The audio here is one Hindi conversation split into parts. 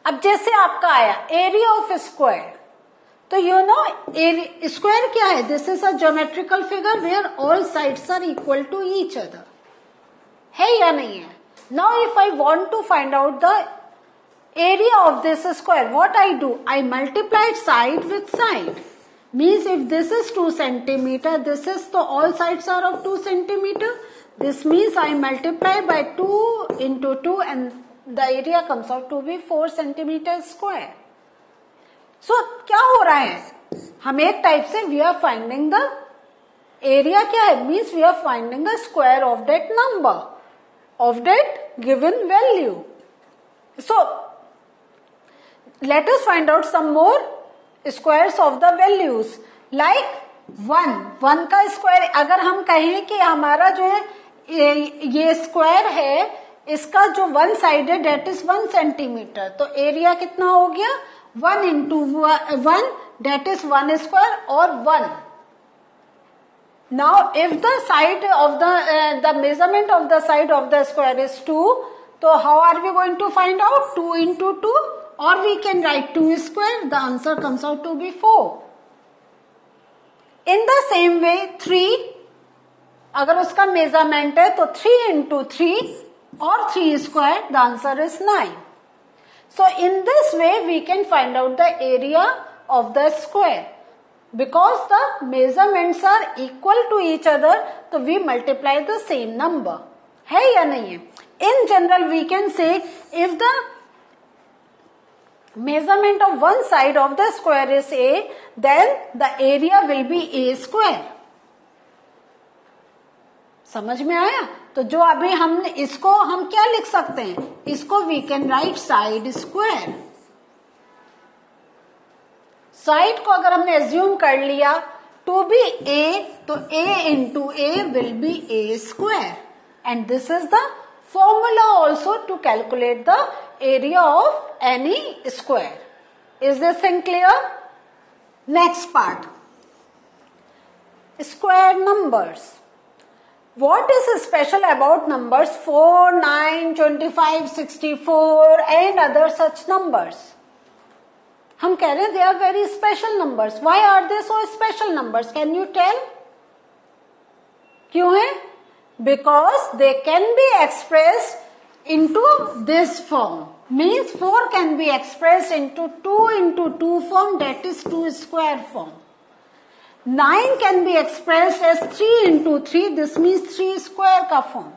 अब जैसे आपका आया एरिया ऑफ स्क्वायर, तो यू नो स्क्वायर क्या है? This is a geometrical figure where all sides are equal to each other, है या नहीं है? Now if I want to find out the area of this square, what I do? I multiply side with side. Means if this is 2 centimeter, this is, so all sides are of 2 centimeter. This means I multiply by 2 into 2 and the area comes out to be 4 centimeter square. So क्या हो रहा है? हम एक टाइप से we are finding the area क्या है? Means we are finding the square of that number, of that given value. So let us find out some more squares of the values. Like 1 का स्क्वायर, अगर हम कहें कि हमारा जो है ये स्क्वायर है, इसका जो वन साइड है डेट इज 1 सेंटीमीटर, तो एरिया कितना हो गया? 1 इंटू 1 डेट इज 1 स्क्वायर और 1. Now if the side of the measurement of the side of the square is 2, तो how are we going to find out? 2 into 2, or we can write 2 square, the answer comes out to be 4. In the same way 3, अगर उसका मेजरमेंट है तो 3 into 3 और 3 square, the answer is 9. So in this way we can find out the area of the square. Because the measurements are equal to each other, तो we multiply the same number. है या नहीं है? In general we can say if the measurement of one side of the square is a, then the area will be a square. समझ में आया? तो जो अभी हमने इसको हम क्या लिख सकते हैं? इसको we can write side square. Side को अगर हमने एज्यूम कर लिया to be a, तो a into a will be a square, and this is the formula also to calculate the area of any square. Is this thing clear? Next part, square numbers. What is special about numbers 4, 9, 25, 64 and other such numbers? हम कह रहे हैं they are very special numbers. Why are they so special numbers? Can you tell? क्यों है? Because they can be expressed into this form. Means 4 can be expressed into 2 into 2 form, that is 2 square form. 9 can be expressed as 3 into 3, this means 3 square का form.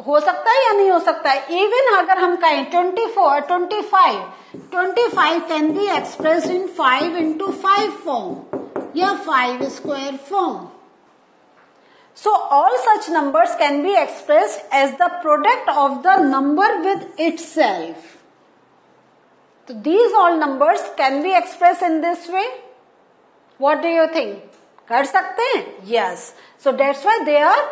हो सकता है या नहीं हो सकता है? Even अगर हम कहें 24, 25 can be expressed in 5 into 5 form या 5 square form. So all such numbers can be expressed as the product of the number with itself. So these all numbers can be expressed in this way. What do you think? कर सकते हैं? Yes. So that's why they are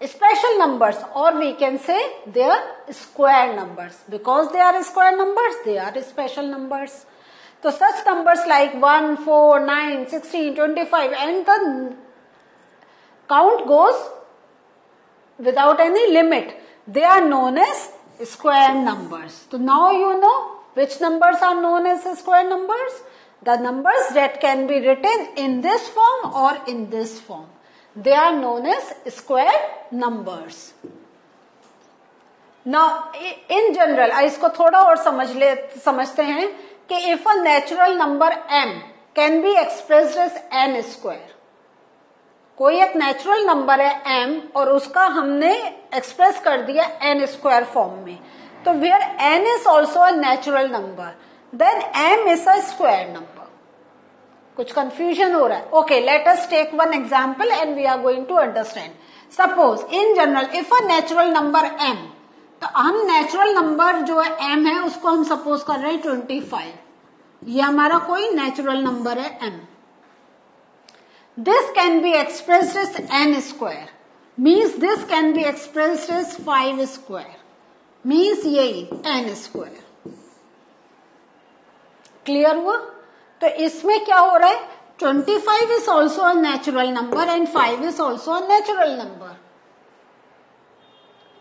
special numbers, or we can say they are square numbers. Because they are square numbers, they are special numbers. So such numbers like 1, 4, 9, 16, 25 and the count goes without any limit. They are known as square numbers. So now you know which numbers are known as square numbers. The numbers that can be written in this form or in this form, they are known as square numbers. Now in general, इसको थोड़ा और समझते हैं कि if a natural number m can be expressed as n square, कोई एक नेचुरल नंबर है m और उसका हमने एक्सप्रेस कर दिया n स्क्वायर फॉर्म में, तो where n is also a natural number, then m is a square number. कुछ कंफ्यूजन हो रहा है? Okay, let us take one example and we are going to understand. Suppose in general if a natural number m, तो हम नेचुरल नंबर जो है m है उसको हम सपोज कर रहे हैं 25. ये हमारा कोई नेचुरल नंबर है m. This can be expressed as n square, means this can be expressed as 5 square, means यही n square. क्लियर हुआ? तो इसमें क्या हो रहा है? 25 is also a natural number and 5 is also a natural number.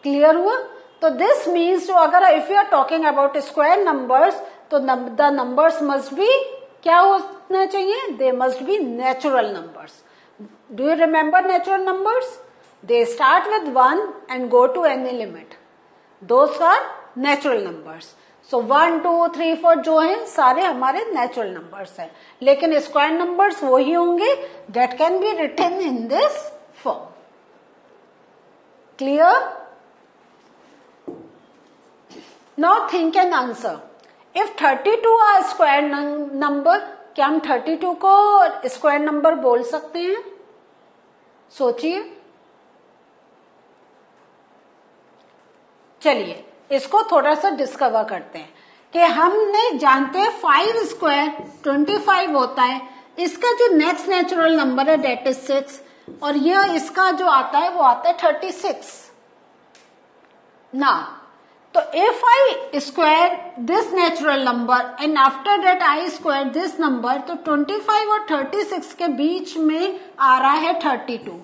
Clear हुआ? तो दिस मीन्स जो अगर if you are talking about square numbers तो द नंबर्स मस्ट बी क्या होना चाहिए? They must be natural numbers. Do you remember natural numbers? They start with 1 and go to any limit. Those are natural numbers. So 1, 2, 3, 4 जो है सारे हमारे नेचुरल नंबर्स हैं. लेकिन स्क्वायर नंबर्स वही होंगे that can be written in this form. Clear? Now think and answer. If 32 are square number, क्या हम 32 को स्क्वायर नंबर बोल सकते हैं? सोचिए. चलिए इसको थोड़ा सा डिस्कवर करते हैं कि हमने जानते हैं 5 स्क्वायर 25 होता है. इसका जो नेक्स्ट नेचुरल नंबर है डेट इज 6 और यह इसका जो आता है वो आता है 36. ना तो if I square this natural number and after that I square this number, तो 25 और 36 के बीच में आ रहा है 32.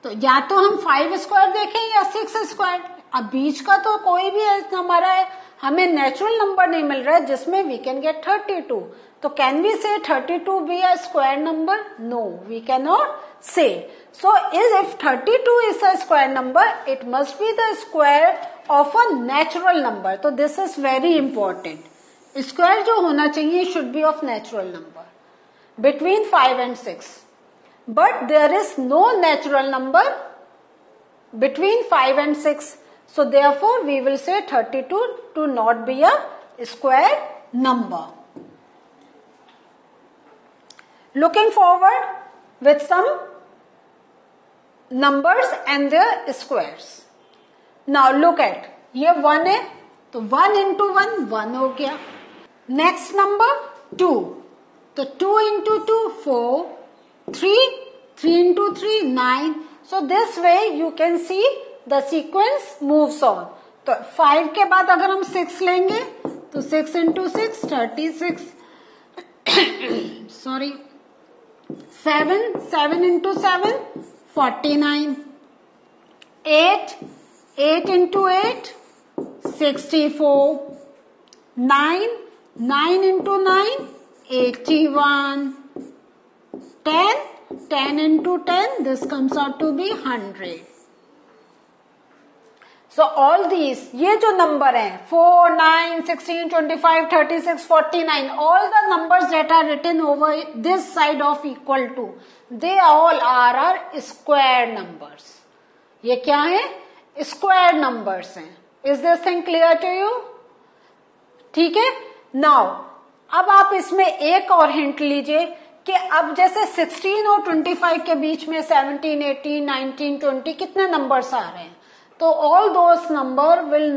तो या तो हम 5 स्क्वायर देखें या 6 स्क्वायर. अब बीच का तो कोई भी हमारा है, हमें नेचुरल नंबर नहीं मिल रहा है जिसमें वी कैन गेट 32. तो can we say 32 be a square number? No, we can not say. So if 32 is a square number, it must be the square of a natural number. तो this is very important. Square जो होना चाहिए should be of natural number between 5 and 6. But there is no natural number between 5 and 6. So therefore we will say 32 to not be a square number. Looking forward with some numbers and their squares. Now look at, ये 1 है तो 1 into 1 1 हो गया. Next number 2, तो 2 into 2 4, 3 into 3 9. So this way you can see the sequence moves on. तो 5 के बाद अगर हम 6 लेंगे तो 6 into 6 36. Sorry, 7 into 7 49. 8 into 8 64. 9 into 9 81. 10 into 10, this comes out to be 100. So all these, ये जो नंबर हैं 4, 9, 16, 25, 36, 49, all the numbers that are written over this side of equal to, they all are our square numbers. ये क्या है? Square numbers हैं. Is this thing clear to you? ठीक है. Now, अब आप इसमें एक और हिंट लीजिए कि अब जैसे 16 और 25 के बीच में 17, 18, 19, 20 कितने नंबर्स आ रहे हैं, तो all those number will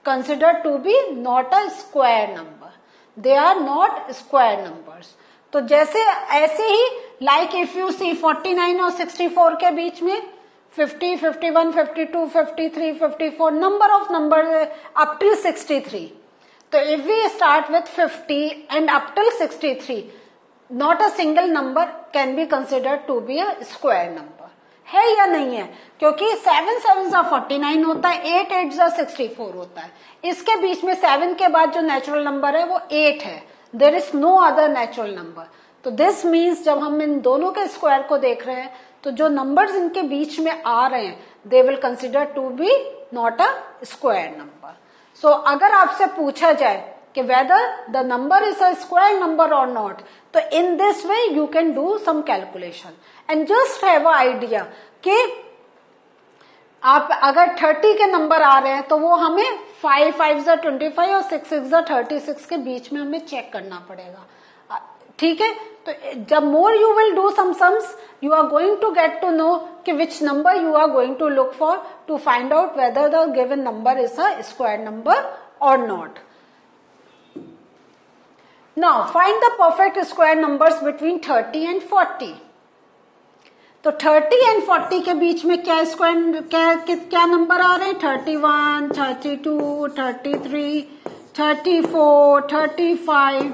consider to be not a square number. They are not square numbers. तो जैसे ऐसे ही लाइक इफ यू सी 49 और 64 के बीच में 50, 51, 52, 53, 54 number of number up till 63. तो if we start with 50 and up till 63, not a single number can be considered to be a square number. है या नहीं है? क्योंकि 7 7 49 होता है, 8 8 64 होता है. इसके बीच में 7 के बाद जो नेचुरल नंबर है वो 8 है. There is no other natural number. तो दिस मीन्स जब हम इन दोनों के स्क्वायर को देख रहे हैं तो जो नंबर्स इनके बीच में आ रहे हैं they will consider to be not a square number. So अगर आपसे पूछा जाए कि whether the number is a square number or not, तो in this way you can do some calculation and just have an idea कि आप अगर 30 के नंबर आ रहे हैं तो वो हमें 5 5 25 और 6 6 36 के बीच में हमें चेक करना पड़ेगा. ठीक है. तो जब more you will do some sums you are going to get to know कि which number you are going to look for to find out whether the given number is a square number or not. Now find the perfect square numbers between 30 and 40. तो 30 and 40 के बीच में क्या स्क्वायर क्या नंबर आ रहे हैं? 31, 32, 33, 34, 35,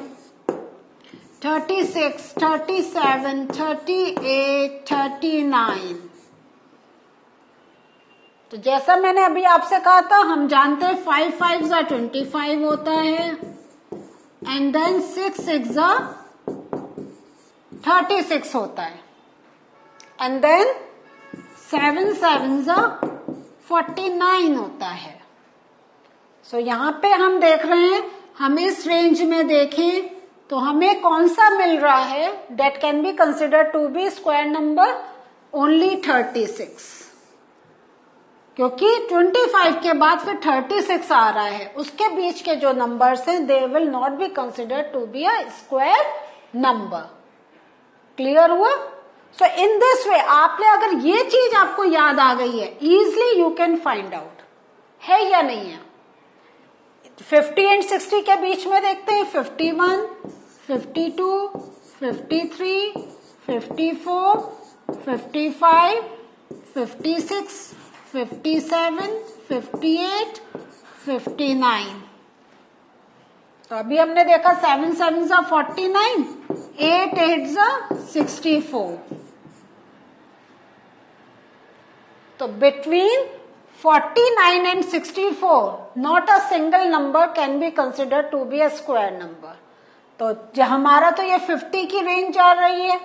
36, 37, 38, 39. तो जैसा मैंने अभी आपसे कहा था, हम जानते हैं 5 5 जा 25 होता है, एंड देन 6 6 जा 36 होता है, एंड देन 7 7 जा 49 होता है। सो यहां पे हम देख रहे हैं, हम इस रेंज में देखें तो हमें कौन सा मिल रहा है, that can be consider to be square number, only 36, क्योंकि 25 के बाद फिर 36 आ रहा है, उसके बीच के जो नंबर्स हैं they will not be considered to be a square number. Clear हुआ? सो इन दिस वे आपने अगर ये चीज आपको याद आ गई है, easily you can find out है या नहीं है। 50 एंड 60 के बीच में देखते हैं, 51, 52, 53, 54, 55, 56, 57, 58, 59। तो अभी हमने देखा 7 7 जा 49, 8 8 जा 64। तो between 49 and 64, not a single number can be considered to be a square number. तो हमारा तो ये 50 की रेंज आ रही है,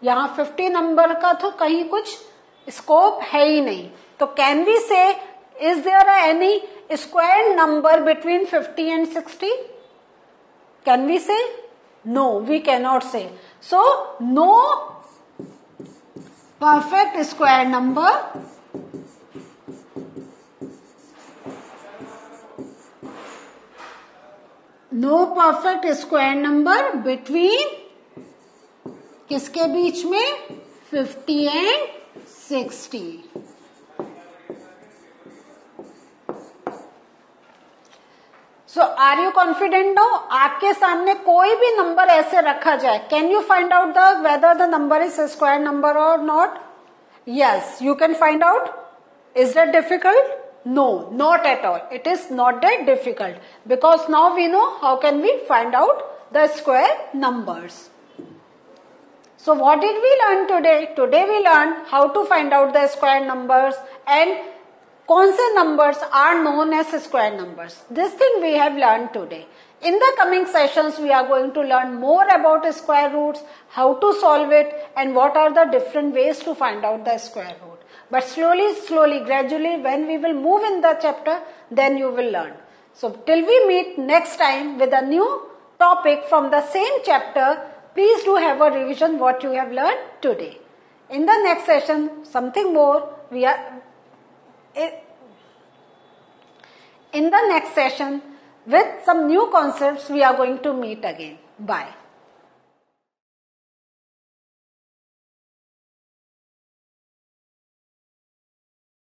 यहाँ 50 नंबर का तो कहीं कुछ स्कोप है ही नहीं। तो can we say is there any square number between 50 and 60? Can we say? No, we cannot say. So no perfect square number no perfect square number between किसके बीच में? 50 and 60। So are you confident now? आपके सामने कोई भी नंबर ऐसे रखा जाए, can you find out the whether the number is square number or not? Yes, you can find out. Is that difficult? No, not at all. It is not that difficult, because now we know how can we find out the square numbers. So what did we learn today? Today we learned how to find out the square numbers and कौन से numbers are known as square numbers. This thing we have learned today. In the coming sessions we are going to learn more about square roots, how to solve it, and what are the different ways to find out the square root. But slowly, gradually, when we will move in the chapter, then you will learn. So till we meet next time with a new topic from the same chapter, please do have a revision what you have learned today. In the next session, something more in the next session with some new concepts we are going to meet again. Bye.